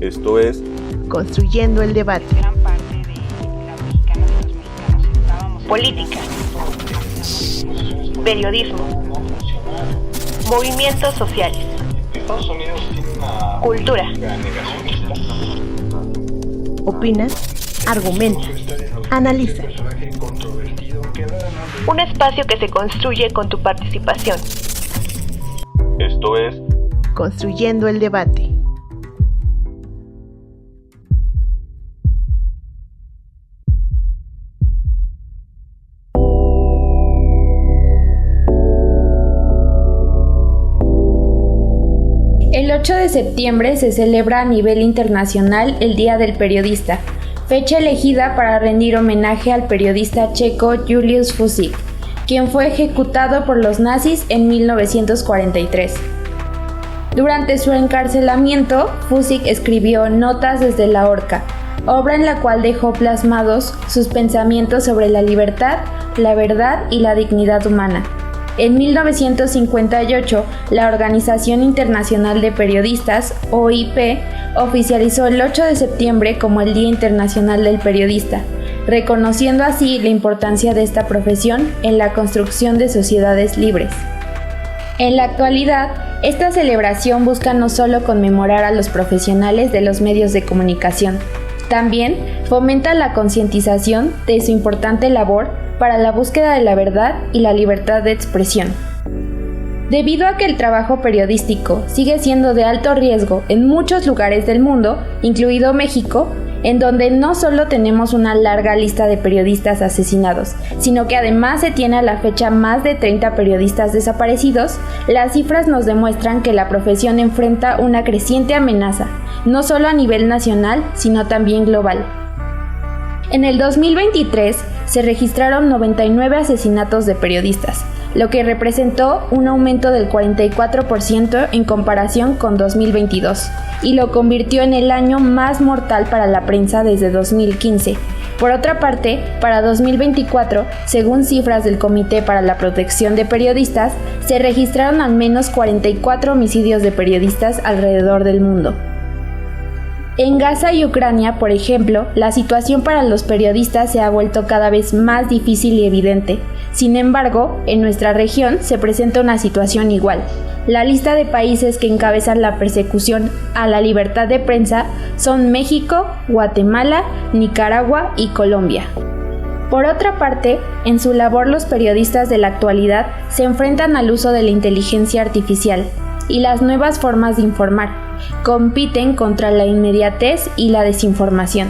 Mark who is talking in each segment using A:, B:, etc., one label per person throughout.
A: Esto es
B: Construyendo el Debate.
C: Gran parte de las mexicanas y los mexicanos estábamos en política, periodismo, movimientos sociales,
D: Estados Unidos tiene una
C: cultura.
D: negacionista.
B: Opina, argumenta, analiza.
C: Un espacio que se construye con tu participación.
A: Esto es
B: Construyendo el Debate.
E: El 8 de septiembre se celebra a nivel internacional el Día del Periodista, fecha elegida para rendir homenaje al periodista checo Julius Fučík, quien fue ejecutado por los nazis en 1943. Durante su encarcelamiento, Fučík escribió Notas desde la horca, obra en la cual dejó plasmados sus pensamientos sobre la libertad, la verdad y la dignidad humana. En 1958, la Organización Internacional de Periodistas, OIP, oficializó el 8 de septiembre como el Día Internacional del Periodista, reconociendo así la importancia de esta profesión en la construcción de sociedades libres. En la actualidad, esta celebración busca no solo conmemorar a los profesionales de los medios de comunicación, también fomenta la concientización de su importante labor para la búsqueda de la verdad y la libertad de expresión. Debido a que el trabajo periodístico sigue siendo de alto riesgo en muchos lugares del mundo, incluido México, en donde no solo tenemos una larga lista de periodistas asesinados, sino que además se tiene a la fecha más de 30 periodistas desaparecidos, las cifras nos demuestran que la profesión enfrenta una creciente amenaza, no solo a nivel nacional, sino también global. En el 2023 se registraron 99 asesinatos de periodistas, lo que representó un aumento del 44% en comparación con 2022, y lo convirtió en el año más mortal para la prensa desde 2015. Por otra parte, para 2024, según cifras del Comité para la Protección de Periodistas, se registraron al menos 44 homicidios de periodistas alrededor del mundo. En Gaza y Ucrania, por ejemplo, la situación para los periodistas se ha vuelto cada vez más difícil y evidente. Sin embargo, en nuestra región se presenta una situación igual. La lista de países que encabezan la persecución a la libertad de prensa son México, Guatemala, Nicaragua y Colombia. Por otra parte, en su labor los periodistas de la actualidad se enfrentan al uso de la inteligencia artificial y las nuevas formas de informar. Compiten contra la inmediatez y la desinformación.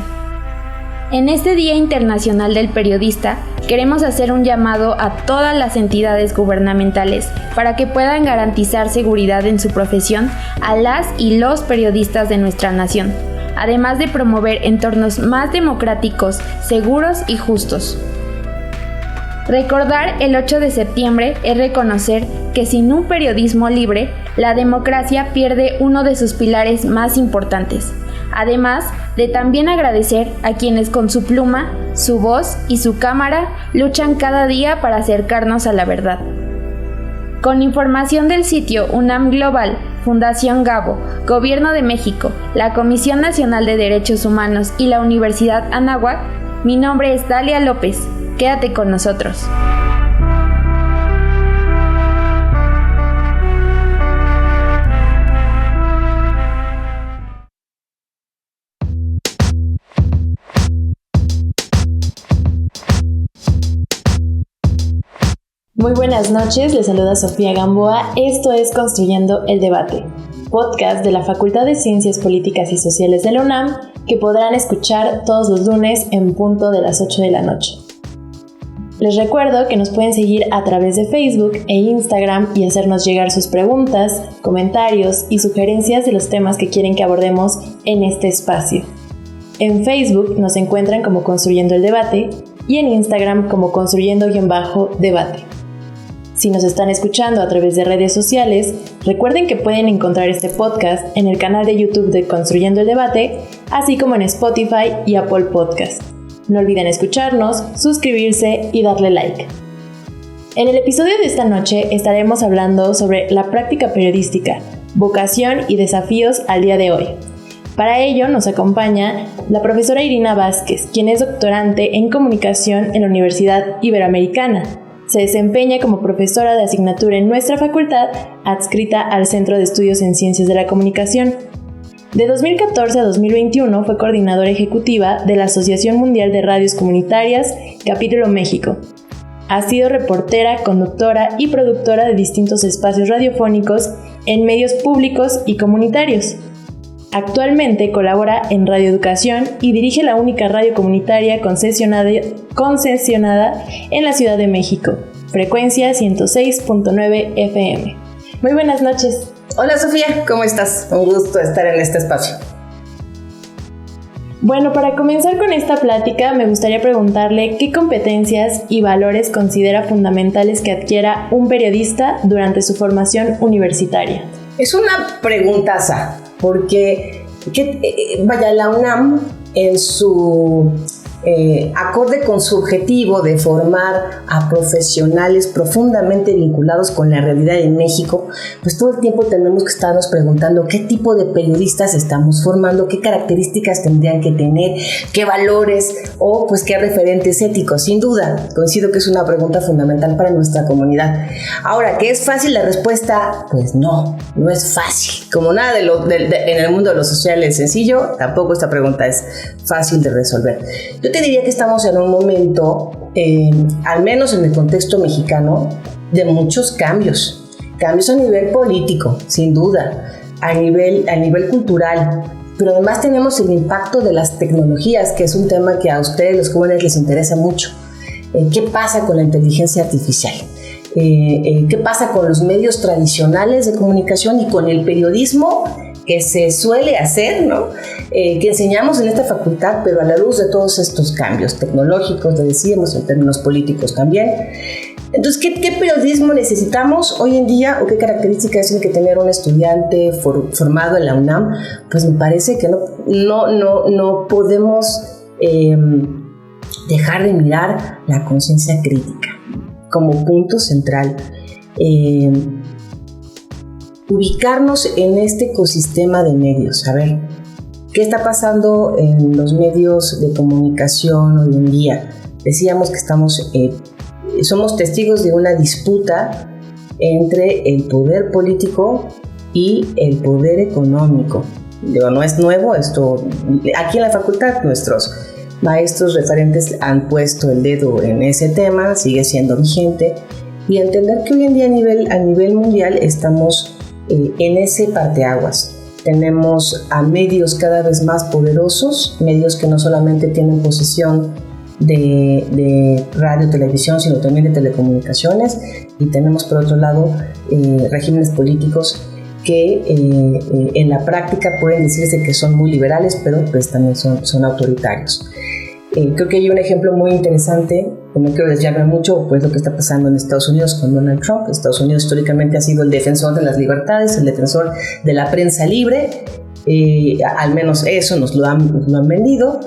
E: En este Día Internacional del Periodista, queremos hacer un llamado a todas las entidades gubernamentales para que puedan garantizar seguridad en su profesión a las y los periodistas de nuestra nación, además de promover entornos más democráticos, seguros y justos. Recordar el 8 de septiembre es reconocer que sin un periodismo libre, la democracia pierde uno de sus pilares más importantes, además de también agradecer a quienes con su pluma, su voz y su cámara luchan cada día para acercarnos a la verdad. Con información del sitio UNAM Global, Fundación Gabo, Gobierno de México, la Comisión Nacional de Derechos Humanos y la Universidad Anáhuac, mi nombre es Dalia López. Quédate con nosotros.
F: Muy buenas noches, les saluda Sofía Gamboa. Esto es Construyendo el Debate, podcast de la Facultad de Ciencias Políticas y Sociales de la UNAM, que podrán escuchar todos los lunes en punto de las 8 de la noche. Les recuerdo que nos pueden seguir a través de Facebook e Instagram y hacernos llegar sus preguntas, comentarios y sugerencias de los temas que quieren que abordemos en este espacio. En Facebook nos encuentran como Construyendo el Debate y en Instagram como Construyendo-Debate. Si nos están escuchando a través de redes sociales, recuerden que pueden encontrar este podcast en el canal de YouTube de Construyendo el Debate, así como en Spotify y Apple Podcast. No olviden escucharnos, suscribirse y darle like. En el episodio de esta noche estaremos hablando sobre la práctica periodística, vocación y desafíos al día de hoy. Para ello nos acompaña la profesora Irina Vázquez, quien es doctorante en comunicación en la Universidad Iberoamericana. Se desempeña como profesora de asignatura en nuestra facultad, adscrita al Centro de Estudios en Ciencias de la Comunicación. De 2014 a 2021 fue coordinadora ejecutiva de la Asociación Mundial de Radios Comunitarias, Capítulo México. Ha sido reportera, conductora y productora de distintos espacios radiofónicos en medios públicos y comunitarios. Actualmente colabora en Radio Educación y dirige la única radio comunitaria concesionada en la Ciudad de México, frecuencia 106.9 FM. Muy buenas noches.
G: Hola Sofía, ¿cómo estás? Un gusto estar en este espacio.
F: Bueno, para comenzar con esta plática me gustaría preguntarle qué competencias y valores considera fundamentales que adquiera un periodista durante su formación universitaria.
G: Es una preguntaza, porque la UNAM en su acorde con su objetivo de formar a profesionales profundamente vinculados con la realidad de México, pues todo el tiempo tenemos que estarnos preguntando qué tipo de periodistas estamos formando, qué características tendrían que tener, qué valores o pues qué referentes éticos. Sin duda, coincido que es una pregunta fundamental para nuestra comunidad. Ahora, ¿que es fácil la respuesta? Pues no es fácil. Como nada en el mundo de lo social es sencillo, tampoco esta pregunta es fácil de resolver. Yo te diría que estamos en un momento, al menos en el contexto mexicano, de muchos cambios a nivel político, sin duda, a nivel cultural, pero además tenemos el impacto de las tecnologías, que es un tema que a ustedes, los jóvenes, les interesa mucho. ¿Qué pasa con la inteligencia artificial? ¿Qué pasa con los medios tradicionales de comunicación y con el periodismo que se suele hacer, ¿no? Que enseñamos en esta facultad, pero a la luz de todos estos cambios tecnológicos, le decíamos, en términos políticos también? Entonces, ¿qué periodismo necesitamos hoy en día o qué características tiene que tener un estudiante formado en la UNAM? Pues me parece que no podemos dejar de mirar la conciencia crítica como punto central. Ubicarnos en este ecosistema de medios, a ver, ¿qué está pasando en los medios de comunicación hoy en día? Decíamos que somos testigos de una disputa entre el poder político y el poder económico. Digo, no es nuevo esto. Aquí en la facultad nuestros maestros referentes han puesto el dedo en ese tema, sigue siendo vigente, y entender que hoy en día a nivel mundial estamos en ese parteaguas. Tenemos a medios cada vez más poderosos, medios que no solamente tienen posesión de radio, televisión, sino también de telecomunicaciones, y tenemos por otro lado regímenes políticos que en la práctica pueden decirse que son muy liberales, pero pues también son autoritarios. Creo que hay un ejemplo muy interesante, que no quiero desviarme mucho, pues lo que está pasando en Estados Unidos con Donald Trump. Estados Unidos históricamente ha sido el defensor de las libertades, el defensor de la prensa libre, al menos eso nos lo han vendido.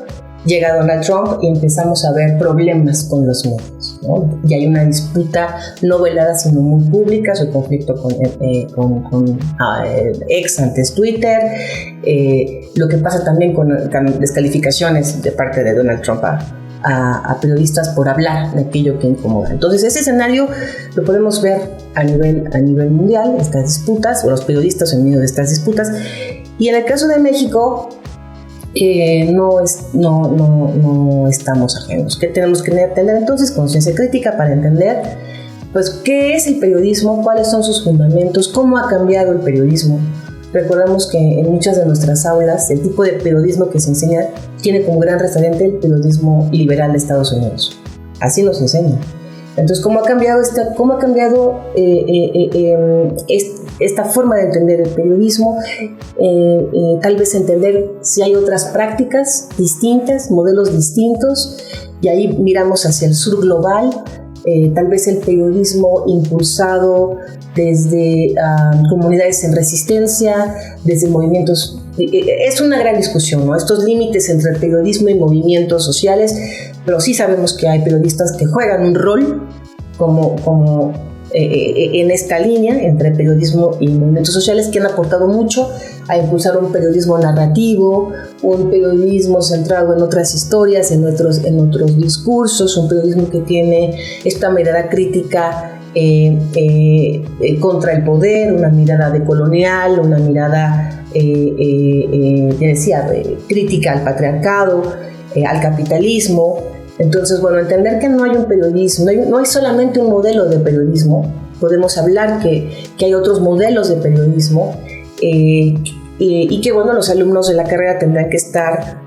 G: Llega Donald Trump y empezamos a ver problemas con los medios, ¿no? Y hay una disputa no velada sino muy pública, su conflicto con ex antes Twitter, lo que pasa también con descalificaciones de parte de Donald Trump a periodistas por hablar de aquello que incomoda. Entonces ese escenario lo podemos ver a nivel mundial, estas disputas, o los periodistas en medio de estas disputas, y en el caso de México no estamos ajenos. ¿Qué tenemos que tener entonces? Conciencia crítica para entender pues qué es el periodismo, cuáles son sus fundamentos, cómo ha cambiado el periodismo. Recordamos que en muchas de nuestras aulas el tipo de periodismo que se enseña tiene como gran referente el periodismo liberal de Estados Unidos. Así nos enseñan. Entonces, ¿cómo ha cambiado esta forma de entender el periodismo? Tal vez entender si hay otras prácticas distintas, modelos distintos, y ahí miramos hacia el sur global, tal vez el periodismo impulsado desde comunidades en resistencia, desde movimientos. Es una gran discusión, ¿no? Estos límites entre el periodismo y movimientos sociales, pero sí sabemos que hay periodistas que juegan un rol como en esta línea entre periodismo y movimientos sociales, que han aportado mucho a impulsar un periodismo narrativo, un periodismo centrado en otras historias, en otros discursos, un periodismo que tiene esta mirada crítica contra el poder, una mirada decolonial, una mirada crítica al patriarcado, al capitalismo. Entonces, bueno, entender que no hay un periodismo, no hay solamente un modelo de periodismo. Podemos hablar que hay otros modelos de periodismo y que, bueno, los alumnos de la carrera tendrán que estar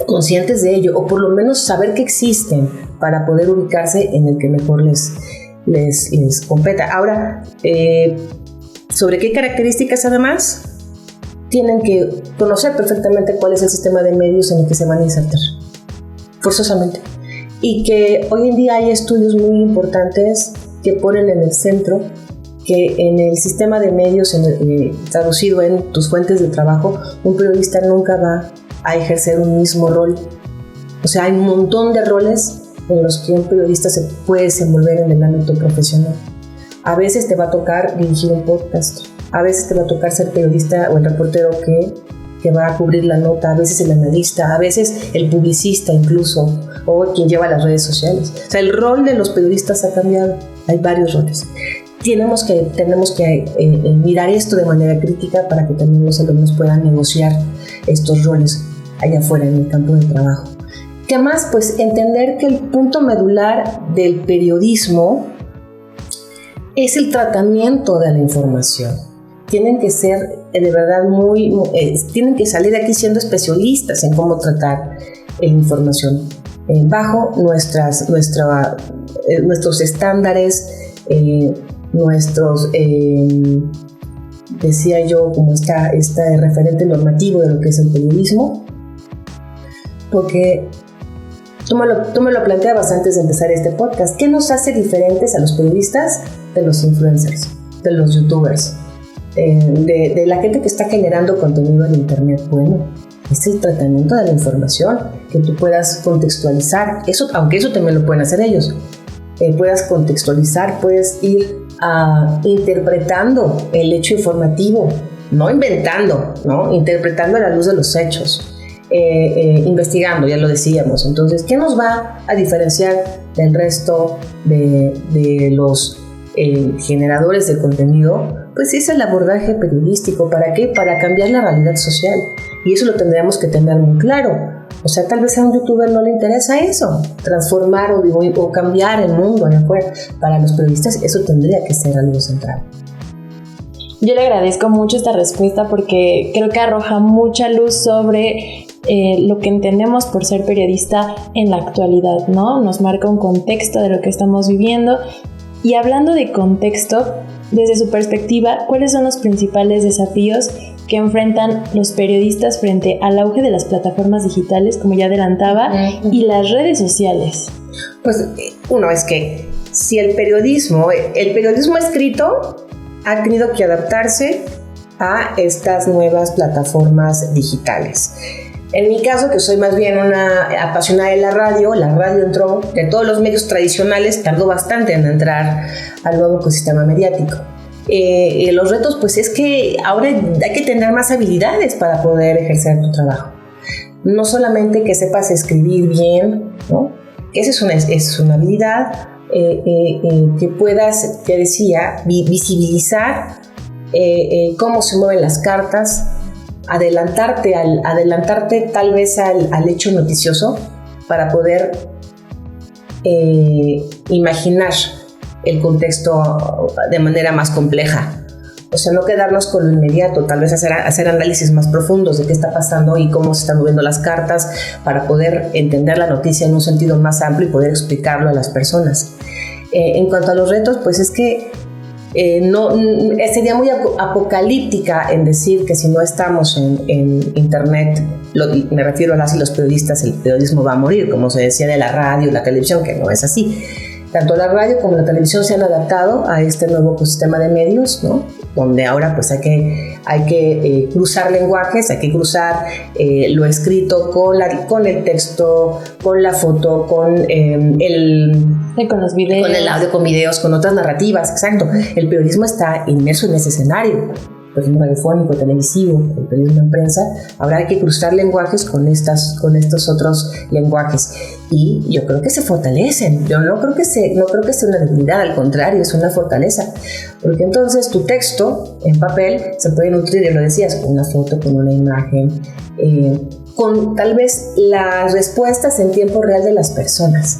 G: conscientes de ello, o por lo menos saber que existen para poder ubicarse en el que mejor les competa. Ahora, ¿sobre qué características además? Tienen que conocer perfectamente cuál es el sistema de medios en el que se van a insertar, forzosamente. Y que hoy en día hay estudios muy importantes que ponen en el centro que en el sistema de medios, traducido en tus fuentes de trabajo, un periodista nunca va a ejercer un mismo rol. O sea, hay un montón de roles en los que un periodista se puede desenvolver en el ámbito profesional. A veces te va a tocar dirigir un podcast, a veces te va a tocar ser periodista o el reportero que va a cubrir la nota, a veces el analista, a veces el publicista incluso, o quien lleva las redes sociales. O sea, el rol de los periodistas ha cambiado, hay varios roles. Tenemos que mirar esto de manera crítica para que también los alumnos puedan negociar estos roles allá afuera en el campo de trabajo. Que además, pues, entender que el punto medular del periodismo es el tratamiento de la información. Tienen que ser de verdad tienen que salir de aquí siendo especialistas en cómo tratar la información bajo nuestros estándares, decía yo, como este referente normativo de lo que es el periodismo, porque tú me lo planteabas antes de empezar este podcast. ¿Qué nos hace diferentes a los periodistas de los influencers, de los youtubers, de la gente que está generando contenido en internet? Bueno, es el tratamiento de la información, que tú puedas contextualizar eso, aunque eso también lo pueden hacer ellos. Puedas contextualizar, puedes ir interpretando el hecho informativo, no inventando, ¿no? Interpretando a la luz de los hechos. Investigando, ya lo decíamos. Entonces, ¿qué nos va a diferenciar del resto de los generadores de contenido? Pues es el abordaje periodístico. ¿Para qué? Para cambiar la realidad social. Y eso lo tendríamos que tener muy claro. O sea, tal vez a un youtuber no le interesa eso, transformar o cambiar el mundo allá afuera. Para los periodistas eso tendría que ser algo central.
F: Yo le agradezco mucho esta respuesta porque creo que arroja mucha luz sobre lo que entendemos por ser periodista en la actualidad, ¿no? Nos marca un contexto de lo que estamos viviendo. Y hablando de contexto, desde su perspectiva, ¿cuáles son los principales desafíos que enfrentan los periodistas frente al auge de las plataformas digitales, como ya adelantaba, y las redes sociales?
G: Pues uno es que si el periodismo escrito ha tenido que adaptarse a estas nuevas plataformas digitales. En mi caso, que soy más bien una apasionada de la radio entró, de todos los medios tradicionales, tardó bastante en entrar al nuevo ecosistema mediático. Los retos, pues, es que ahora hay que tener más habilidades para poder ejercer tu trabajo. No solamente que sepas escribir bien, ¿no? Esa es una habilidad, que puedas, te decía, visibilizar cómo se mueven las cartas, adelantarte tal vez al hecho noticioso para poder imaginar el contexto de manera más compleja. O sea, no quedarnos con lo inmediato, tal vez hacer análisis más profundos de qué está pasando y cómo se están moviendo las cartas para poder entender la noticia en un sentido más amplio y poder explicarlo a las personas. En cuanto a los retos, pues es que sería muy apocalíptica en decir que si no estamos en internet, me refiero a las y los periodistas, el periodismo va a morir, como se decía de la radio, la televisión, que no es así. tanto la radio como la televisión se han adaptado a este nuevo ecosistema de medios, ¿no? Donde ahora pues hay que cruzar lenguajes, hay que cruzar lo escrito con el texto, con la foto, con
F: los videos,
G: con el audio, con videos, con otras narrativas, exacto. El periodismo está inmerso en ese escenario, por ejemplo, radiofónico, televisivo, el periodismo en prensa. Ahora hay que cruzar lenguajes con estos otros lenguajes, y yo creo que se fortalecen. Yo no creo que sea una debilidad, al contrario, es una fortaleza, porque entonces tu texto en papel se puede nutrir, ya lo decías, con una foto, con una imagen, con tal vez las respuestas en tiempo real de las personas,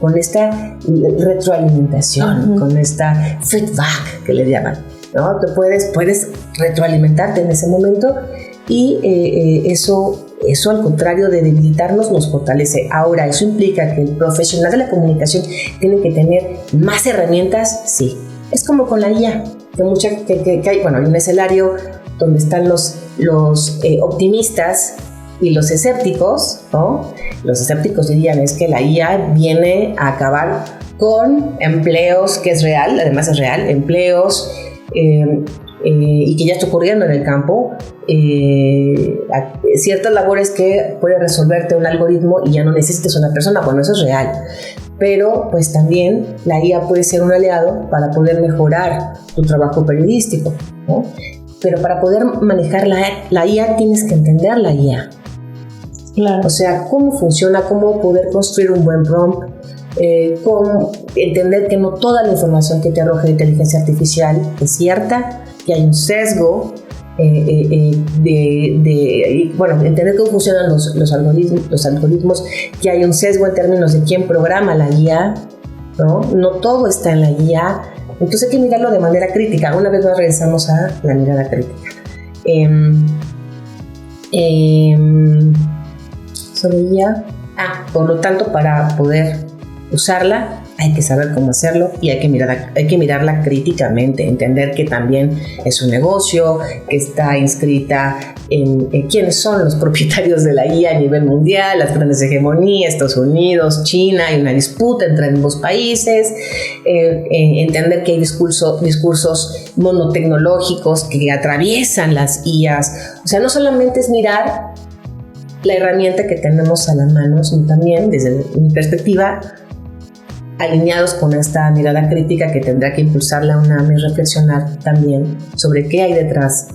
G: con esta retroalimentación, con esta feedback que le llaman, ¿no? Te puedes retroalimentarte en ese momento, y eso al contrario de debilitarnos nos fortalece. Ahora, ¿eso implica que el profesional de la comunicación tiene que tener más herramientas? Sí. Es como con la IA, que hay, bueno, hay un escenario donde están los optimistas y los escépticos, ¿no? Los escépticos dirían es que la IA viene a acabar con empleos, que es real, además es real, empleos y que ya está ocurriendo en el campo, ciertas labores que puede resolverte un algoritmo y ya no necesitas una persona. Bueno, eso es real, pero pues también la IA puede ser un aliado para poder mejorar tu trabajo periodístico, ¿no? Pero para poder manejar la IA tienes que entender la IA.
F: Claro.
G: O sea, cómo funciona, cómo poder construir un buen prompt, cómo entender que no toda la información que te arroja la inteligencia artificial es cierta, que hay un sesgo, entender cómo funcionan los algoritmos, que hay un sesgo en términos de quién programa la IA, ¿no? No todo está en la IA, entonces hay que mirarlo de manera crítica. Una vez más regresamos a la mirada crítica. Sobre IA, por lo tanto, para poder usarla hay que saber cómo hacerlo, y hay que mirarla críticamente, entender que también es un negocio, que está inscrita en quiénes son los propietarios de la IA a nivel mundial, las grandes hegemonías, Estados Unidos, China, hay una disputa entre ambos países, entender que hay discursos monotecnológicos que atraviesan las IAs. O sea, no solamente es mirar la herramienta que tenemos a la mano, sino también, desde mi perspectiva, alineados con esta mirada crítica que tendrá que impulsar la UNAM y reflexionar también sobre qué hay detrás.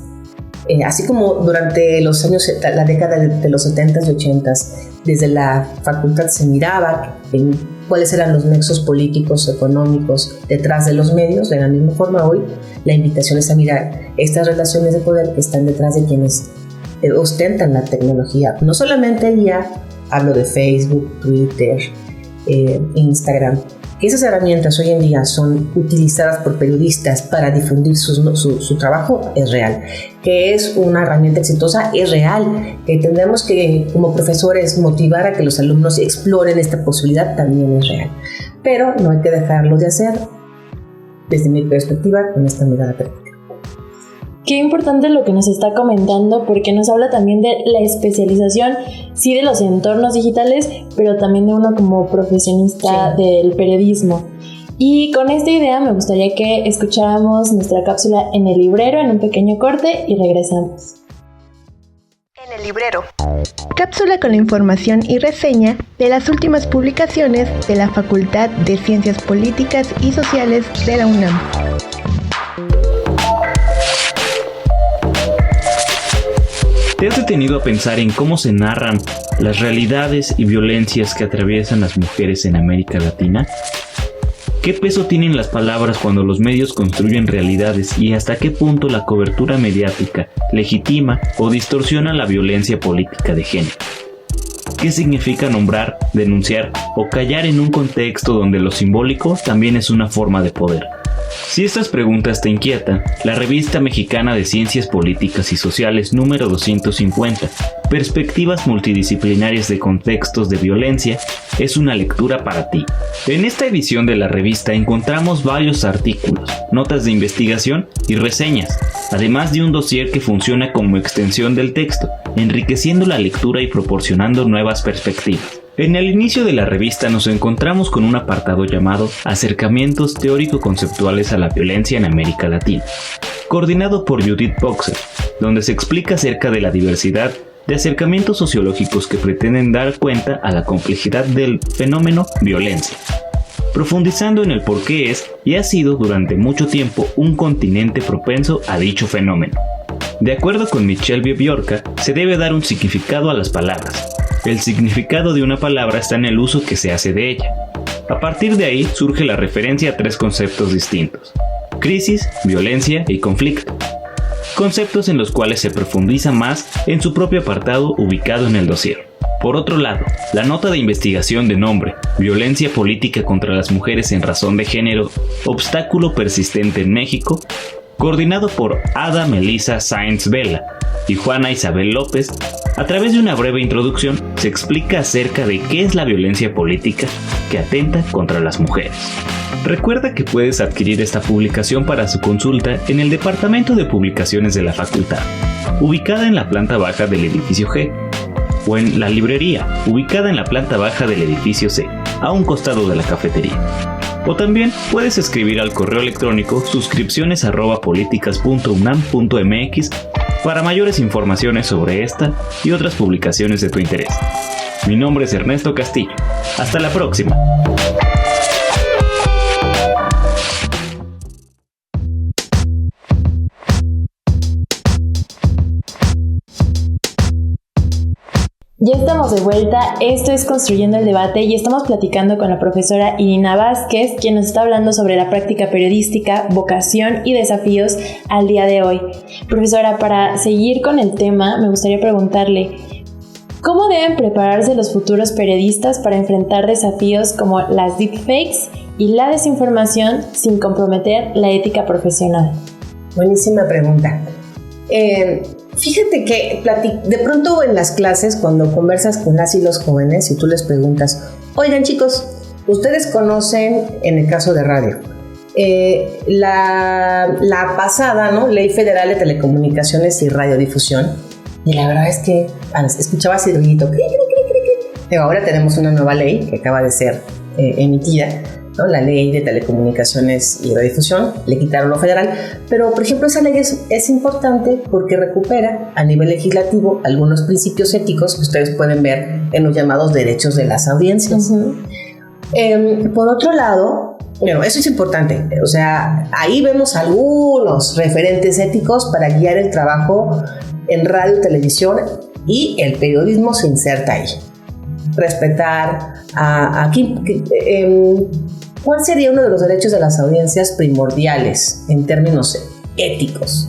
G: Así como durante los años, la década de los 70s y 80s, desde la facultad se miraba en cuáles eran los nexos políticos, económicos detrás de los medios, de la misma forma hoy la invitación es a mirar estas relaciones de poder que están detrás de quienes ostentan la tecnología. No solamente ya hablo de Facebook, Twitter, Instagram, que esas herramientas hoy en día son utilizadas por periodistas para difundir su trabajo, es real. Que es una herramienta exitosa, es real. Que tendremos que, como profesores, motivar a que los alumnos exploren esta posibilidad, también es real. Pero no hay que dejarlo de hacer, desde mi perspectiva, con esta mirada crítica.
F: Qué importante lo que nos está comentando, porque nos habla también de la especialización, sí, de los entornos digitales, pero también de uno como profesionista del periodismo. Y con esta idea me gustaría que escucháramos nuestra cápsula en el librero en un pequeño corte y regresamos.
B: En el librero. Cápsula con la información y reseña de las últimas publicaciones de la Facultad de Ciencias Políticas y Sociales de la UNAM.
H: ¿Te has detenido a pensar en cómo se narran las realidades y violencias que atraviesan las mujeres en América Latina? ¿Qué peso tienen las palabras cuando los medios construyen realidades y hasta qué punto la cobertura mediática legitima o distorsiona la violencia política de género? ¿Qué significa nombrar, denunciar o callar en un contexto donde lo simbólico también es una forma de poder? Si estas preguntas te inquietan, la Revista Mexicana de Ciencias Políticas y Sociales número 250, Perspectivas Multidisciplinarias de Contextos de Violencia, es una lectura para ti. En esta edición de la revista encontramos varios artículos, notas de investigación y reseñas, además de un dossier que funciona como extensión del texto, enriqueciendo la lectura y proporcionando nuevas perspectivas. En el inicio de la revista nos encontramos con un apartado llamado Acercamientos teórico-conceptuales a la violencia en América Latina, coordinado por Judith Boxer, donde se explica acerca de la diversidad de acercamientos sociológicos que pretenden dar cuenta a la complejidad del fenómeno violencia, profundizando en el por qué es y ha sido durante mucho tiempo un continente propenso a dicho fenómeno. De acuerdo con Michelle Biobiorka, se debe dar un significado a las palabras. El significado de una palabra está en el uso que se hace de ella. A partir de ahí surge la referencia a 3 conceptos distintos: crisis, violencia y conflicto. Conceptos en los cuales se profundiza más en su propio apartado ubicado en el dossier. Por otro lado, la nota de investigación de nombre Violencia política contra las mujeres en razón de género, obstáculo persistente en México, coordinado por Ada Melissa Sáenz Vela y Juana Isabel López, a través de una breve introducción se explica acerca de qué es la violencia política que atenta contra las mujeres. Recuerda que puedes adquirir esta publicación para su consulta en el Departamento de Publicaciones de la Facultad, ubicada en la planta baja del edificio G, o en la librería, ubicada en la planta baja del edificio C, a un costado de la cafetería. O también puedes escribir al correo electrónico suscripciones@políticas.unam.mx para mayores informaciones sobre esta y otras publicaciones de tu interés. Mi nombre es Ernesto Castillo. Hasta la próxima.
F: Ya estamos de vuelta, esto es Construyendo el Debate y estamos platicando con la profesora Irina Vázquez, quien nos está hablando sobre la práctica periodística, vocación y desafíos al día de hoy. Profesora, para seguir con el tema, me gustaría preguntarle, ¿cómo deben prepararse los futuros periodistas para enfrentar desafíos como las deepfakes y la desinformación sin comprometer la ética profesional?
G: Buenísima pregunta. Fíjate que de pronto en las clases, cuando conversas con las y los jóvenes y tú les preguntas, oigan chicos, ustedes conocen, en el caso de radio, la pasada, ¿no?, Ley Federal de Telecomunicaciones y Radiodifusión, y la verdad es que escuchaba así el ruidito, pero ahora tenemos una nueva ley que acaba de ser emitida, ¿no?, la Ley de Telecomunicaciones y Radiodifusión, le quitaron lo federal, pero por ejemplo esa ley es importante porque recupera a nivel legislativo algunos principios éticos que ustedes pueden ver en los llamados derechos de las audiencias. Uh-huh. Por otro lado, bueno, eso es importante, o sea, ahí vemos algunos referentes éticos para guiar el trabajo en radio y televisión, y el periodismo se inserta ahí. Respetar ¿cuál sería uno de los derechos de las audiencias primordiales en términos éticos?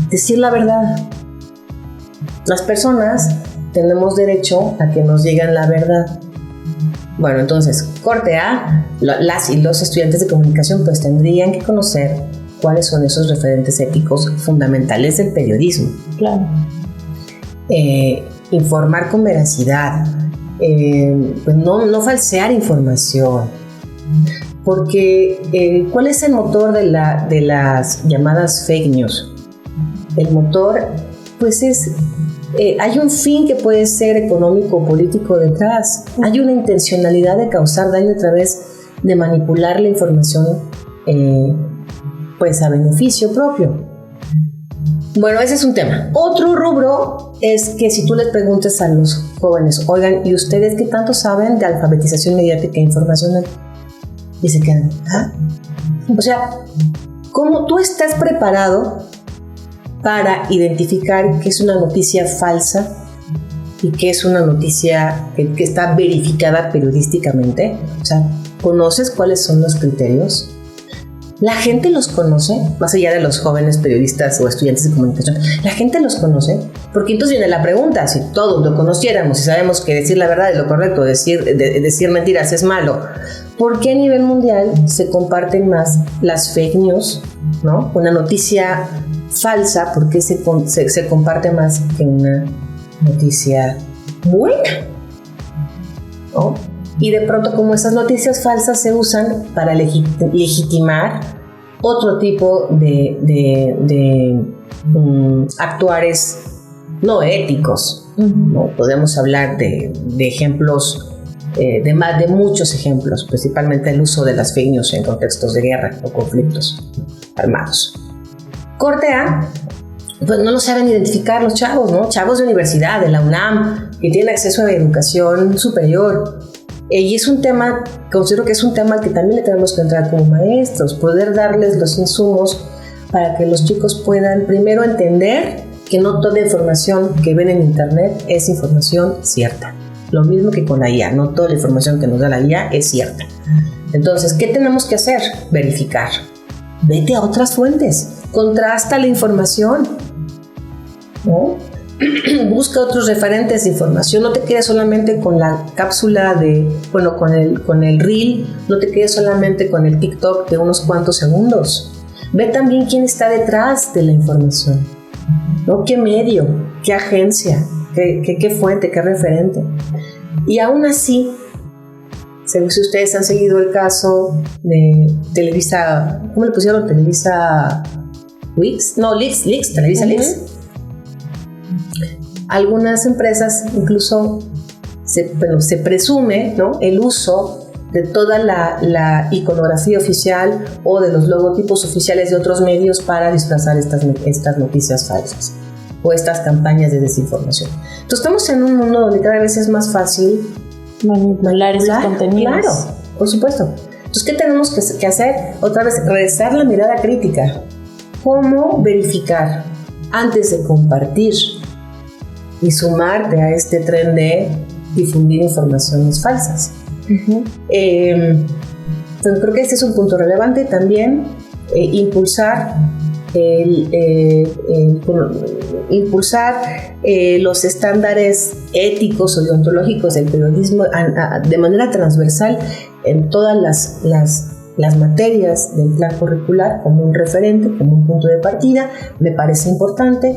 G: Decir la verdad. Las personas tenemos derecho a que nos digan la verdad. Bueno, entonces, corte A, las y los estudiantes de comunicación pues tendrían que conocer cuáles son esos referentes éticos fundamentales del periodismo.
F: Claro.
G: Informar con veracidad, pues no falsear información. Porque ¿cuál es el motor de las llamadas fake news? El motor, pues hay un fin que puede ser económico o político detrás. Hay una intencionalidad de causar daño a través de manipular la información, pues a beneficio propio. Bueno, ese es un tema. Otro rubro es que si tú les preguntas a los jóvenes, oigan, ¿y ustedes qué tanto saben de alfabetización mediática e informacional? Y se quedan, ¿ah? O sea, ¿cómo tú estás preparado para identificar qué es una noticia falsa y qué es una noticia que está verificada periodísticamente? O sea, ¿conoces cuáles son los criterios? ¿La gente los conoce? Más allá de los jóvenes periodistas o estudiantes de comunicación, ¿la gente los conoce? Porque entonces viene la pregunta, si todos lo conociéramos y sabemos que decir la verdad es lo correcto, decir mentiras es malo, ¿por qué a nivel mundial se comparten más las fake news, ¿no? Una noticia falsa, ¿por qué se comparte más que una noticia buena? ¿No? Y de pronto, como esas noticias falsas se usan para legitimar otro tipo de actuares no éticos. ¿no? Podemos hablar de ejemplos, de muchos ejemplos, principalmente el uso de las fake news en contextos de guerra o conflictos armados. Corte A, pues no lo saben identificar los chavos, ¿no? Chavos de universidad, de la UNAM, que tienen acceso a educación superior. Y es un tema, considero que es un tema que también le tenemos que entrar como maestros, poder darles los insumos para que los chicos puedan primero entender que no toda información que ven en internet es información cierta. Lo mismo que con la IA, no toda la información que nos da la IA es cierta. Entonces, ¿qué tenemos que hacer? Verificar. Vete a otras fuentes, contrasta la información, ¿no? Busca otros referentes de información, no te quedes solamente con la cápsula con el reel, no te quedes solamente con el TikTok de unos cuantos segundos. Ve también quién está detrás de la información, ¿no? ¿Qué medio? ¿Qué agencia? ¿Qué fuente? ¿Qué referente? Y aún así, si ustedes han seguido el caso de Televisa, ¿cómo le pusieron? Televisa Leaks, Televisa Leaks. Algunas empresas incluso se presume, ¿no?, el uso de toda la iconografía oficial o de los logotipos oficiales de otros medios para disfrazar estas noticias falsas o estas campañas de desinformación. Entonces estamos en un mundo donde cada vez es más fácil
F: manipular esos contenidos.
G: Claro, por supuesto. Entonces, ¿qué tenemos que hacer? Otra vez, regresar la mirada crítica. ¿Cómo verificar antes de compartir y sumarte a este tren de difundir informaciones falsas? Entonces, creo que este es un punto relevante. También impulsar los estándares éticos o deontológicos del periodismo de manera transversal en todas las materias del plan curricular, como un referente, como un punto de partida. Me parece importante.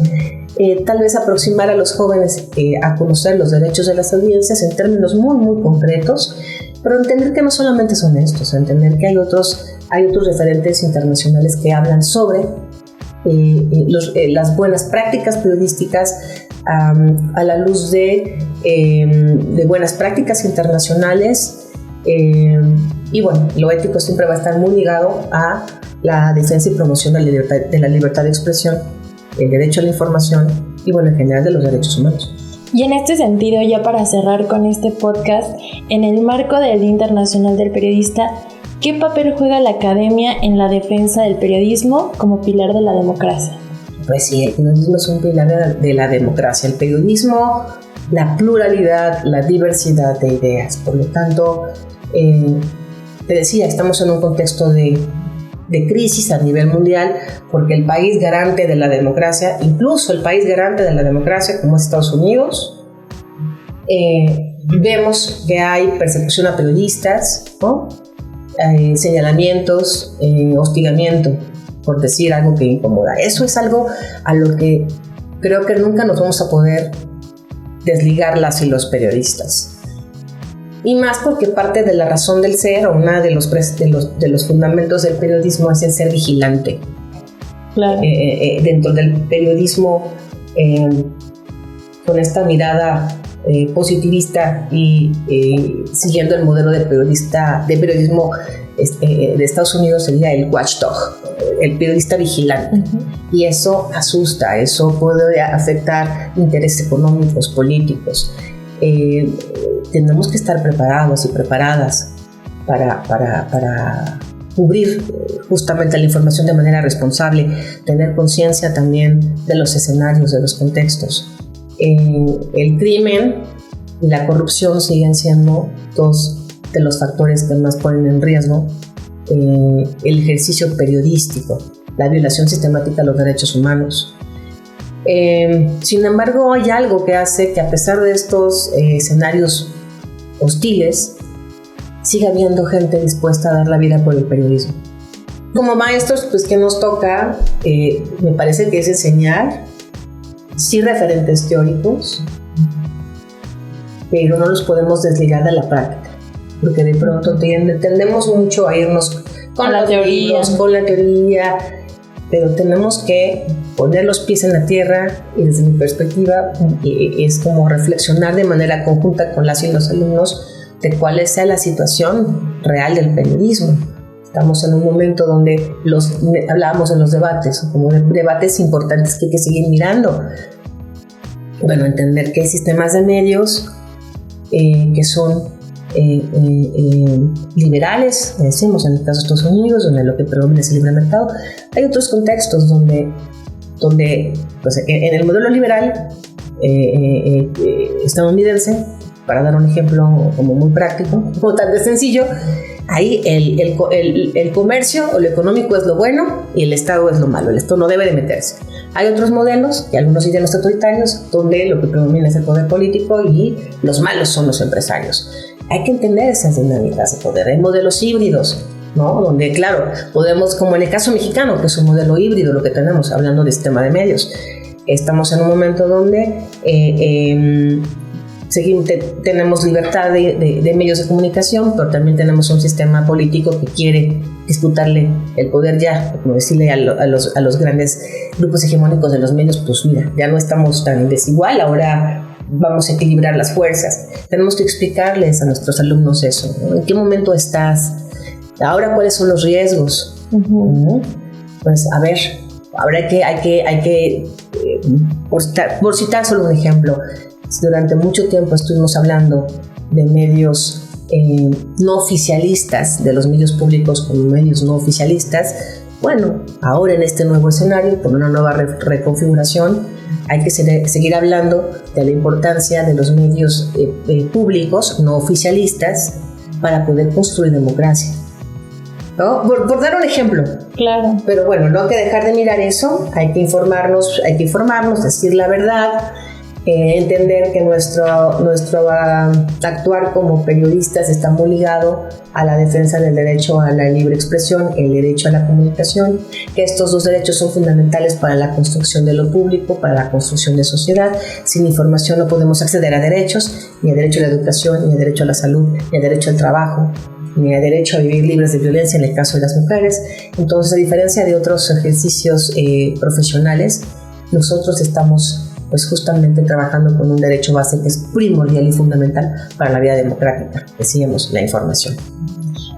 G: Tal vez aproximar a los jóvenes a conocer los derechos de las audiencias en términos muy, muy concretos, pero entender que no solamente son estos, entender que hay otros referentes internacionales que hablan sobre las buenas prácticas periodísticas a la luz de buenas prácticas internacionales, y bueno, lo ético siempre va a estar muy ligado a la defensa y promoción de la libertad de expresión, el derecho a la información y bueno, en general de los derechos humanos.
F: Y en este sentido, ya para cerrar con este podcast, en el marco del Día Internacional del Periodista, ¿qué papel juega la academia en la defensa del periodismo como pilar de la democracia?
G: Pues sí, el periodismo es un pilar de la democracia. El periodismo, la pluralidad, la diversidad de ideas. Por lo tanto, te decía, estamos en un contexto de crisis a nivel mundial, porque el país garante de la democracia, incluso el país garante de la democracia como es Estados Unidos, vemos que hay persecución a periodistas, ¿no? Señalamientos, hostigamiento, por decir algo que incomoda. Eso es algo a lo que creo que nunca nos vamos a poder desligar las y los periodistas. Y más porque parte de la razón del ser, o una de los fundamentos del periodismo es el ser vigilante. Claro. Dentro del periodismo, con esta mirada positivista y siguiendo el modelo de periodismo de Estados Unidos, sería el watchdog, el periodista vigilante. Uh-huh. Y eso asusta, eso puede afectar intereses económicos, políticos. Tenemos que estar preparados y preparadas para cubrir justamente la información de manera responsable, tener conciencia también de los escenarios, de los contextos. El crimen y la corrupción siguen siendo dos de los factores que más ponen en riesgo el ejercicio periodístico, la violación sistemática de los derechos humanos. Sin embargo, hay algo que hace que a pesar de estos escenarios hostiles, siga habiendo gente dispuesta a dar la vida por el periodismo. Como maestros, pues ¿qué nos toca? Me parece que es enseñar, sí, referentes teóricos, pero no los podemos desligar de la práctica, porque de pronto tendemos mucho a irnos con la teoría, pero tenemos que poner los pies en la tierra y desde mi perspectiva es como reflexionar de manera conjunta con las y los alumnos de cuál sea la situación real del periodismo. Estamos en un momento donde hablábamos en los debates, como debates importantes que hay que seguir mirando. Bueno, entender que hay sistemas de medios que son liberales, decimos en el caso de Estados Unidos, donde lo que predomina es el libre mercado. Hay otros contextos donde pues, en el modelo liberal estadounidense, para dar un ejemplo como muy práctico, como tan de sencillo, ahí el comercio o lo económico es lo bueno y el Estado es lo malo. El Estado no debe de meterse. Hay otros modelos, y algunos ideales autoritarios, donde lo que predomina es el poder político y los malos son los empresarios. Hay que entender esas dinámicas de poder. Hay modelos híbridos, ¿no? Donde, claro, podemos, como en el caso mexicano, que es un modelo híbrido lo que tenemos, hablando del sistema de medios. Estamos en un momento donde tenemos libertad de medios de comunicación, pero también tenemos un sistema político que quiere disputarle el poder ya, como decirle a los grandes grupos hegemónicos de los medios, pues mira, ya no estamos tan desigual, ahora vamos a equilibrar las fuerzas. Tenemos que explicarles a nuestros alumnos eso, ¿no? ¿En qué momento estás? Ahora, ¿cuáles son los riesgos? Pues a ver, ahora hay que por citar solo un ejemplo, durante mucho tiempo estuvimos hablando de medios no oficialistas, de los medios públicos como medios no oficialistas. Bueno, ahora en este nuevo escenario, con una nueva reconfiguración, hay que seguir hablando de la importancia de los medios públicos no oficialistas para poder construir democracia, ¿no? Por dar un ejemplo.
F: Claro. Pero
G: bueno, no hay que dejar de mirar eso, hay que informarnos, decir la verdad, entender que nuestro actuar como periodistas está muy ligado a la defensa del derecho a la libre expresión, el derecho a la comunicación, que estos dos derechos son fundamentales para la construcción de lo público, para la construcción de sociedad. Sin información no podemos acceder a derechos, ni a derecho a la educación, ni a derecho a la salud, ni a derecho al trabajo, ni a derecho a vivir libres de violencia en el caso de las mujeres. Entonces, a diferencia de otros ejercicios profesionales, nosotros estamos pues justamente trabajando con un derecho base que es primordial y fundamental para la vida democrática, decíamos, la información.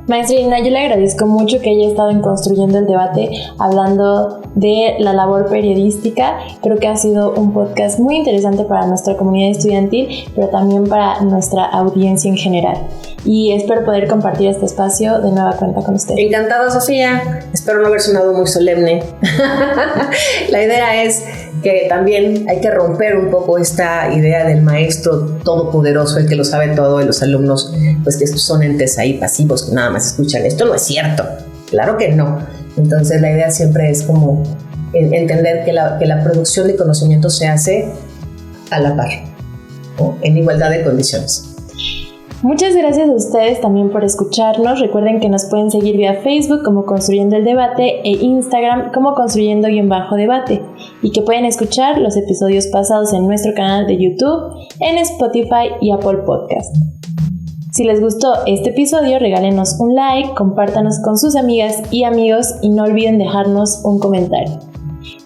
F: Maestrina, yo le agradezco mucho que haya estado en Construyendo el Debate hablando de la labor periodística. Creo que ha sido un podcast muy interesante para nuestra comunidad estudiantil, pero también para nuestra audiencia en general. Y espero poder compartir este espacio de nueva cuenta con usted.
G: Encantada, Sofía. Espero no haber sonado muy solemne. La idea es que también hay que romper un poco esta idea del maestro todopoderoso, el que lo sabe todo, y los alumnos pues que son entes ahí pasivos que nada más escuchan. Esto no es cierto, claro que no. Entonces la idea siempre es como entender que la producción de conocimiento se hace a la par, ¿no? En igualdad de condiciones.
F: Muchas gracias a ustedes también por escucharnos. Recuerden que nos pueden seguir vía Facebook como Construyendo el Debate e Instagram como Construyendo_Debate, y que pueden escuchar los episodios pasados en nuestro canal de YouTube, en Spotify y Apple Podcast. Si les gustó este episodio, regálenos un like, compártanos con sus amigas y amigos y no olviden dejarnos un comentario.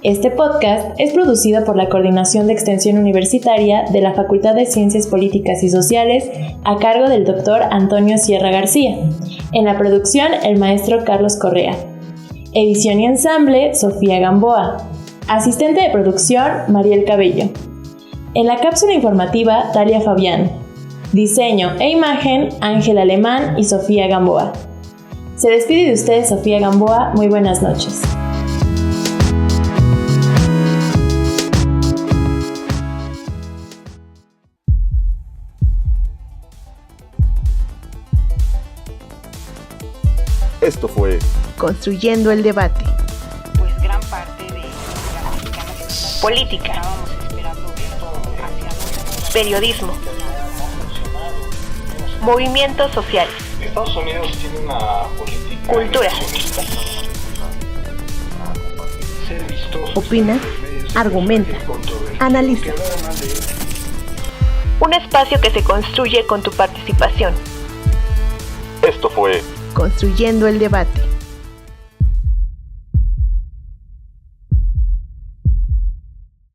F: Este podcast es producido por la Coordinación de Extensión Universitaria de la Facultad de Ciencias Políticas y Sociales a cargo del Dr. Antonio Sierra García. En la producción, el maestro Carlos Correa. Edición y ensamble, Sofía Gamboa. Asistente de producción, Mariel Cabello. En la cápsula informativa, Talia Fabián. Diseño e imagen, Ángel Alemán y Sofía Gamboa. Se despide de ustedes Sofía Gamboa. Muy buenas noches.
A: Esto fue
B: Construyendo el Debate.
C: Pues gran parte de la mexicana es política. Estábamos esperando esto hacia periodismo. Movimientos sociales.
D: Estados Unidos tiene una política...
C: Cultura.
D: Ser vistoso.
B: Opina, argumenta, analiza.
C: Un espacio que se construye con tu participación.
A: Esto fue
B: Construyendo el Debate.